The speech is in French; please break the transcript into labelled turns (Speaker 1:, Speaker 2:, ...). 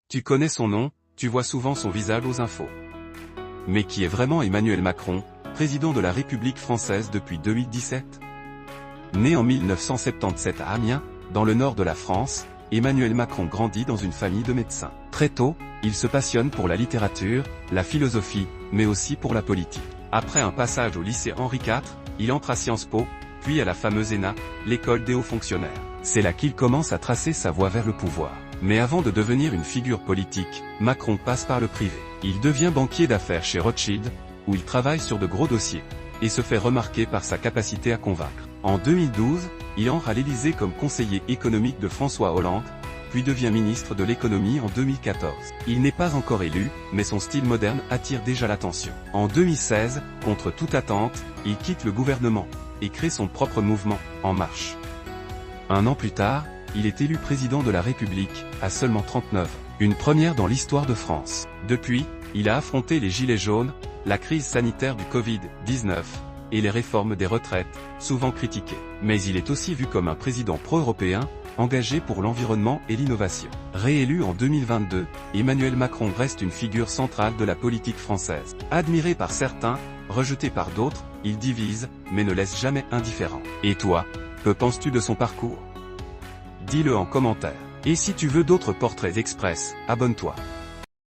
Speaker 1: Tu connais son nom, tu vois souvent son visage aux infos. Mais qui est vraiment Emmanuel Macron, président de la République française depuis 2017? Né en 1977 à Amiens, dans le nord de la France, Emmanuel Macron grandit dans une famille de médecins. Très tôt, il se passionne pour la littérature, la philosophie, mais aussi pour la politique. Après un passage au lycée Henri IV, il entre à Sciences Po, puis à la fameuse ENA, l'école des hauts fonctionnaires. C'est là qu'il commence à tracer sa voie vers le pouvoir. Mais avant de devenir une figure politique, Macron passe par le privé. Il devient banquier d'affaires chez Rothschild, où il travaille sur de gros dossiers, et se fait remarquer par sa capacité à convaincre. En 2012, il entre à l'Élysée comme conseiller économique de François Hollande, puis devient ministre de l'économie en 2014. Il n'est pas encore élu, mais son style moderne attire déjà l'attention. En 2016, contre toute attente, il quitte le gouvernement, et crée son propre mouvement, En Marche. Un an plus tard, il est élu président de la République, à seulement 39 ans. Une première dans l'histoire de France. Depuis, il a affronté les gilets jaunes, la crise sanitaire du Covid-19, et les réformes des retraites, souvent critiquées. Mais il est aussi vu comme un président pro-européen, engagé pour l'environnement et l'innovation. Réélu en 2022, Emmanuel Macron reste une figure centrale de la politique française. Admiré par certains, rejeté par d'autres, il divise, mais ne laisse jamais indifférent. Et toi, que penses-tu de son parcours? Dis-le en commentaire. Et si tu veux d'autres portraits express, abonne-toi.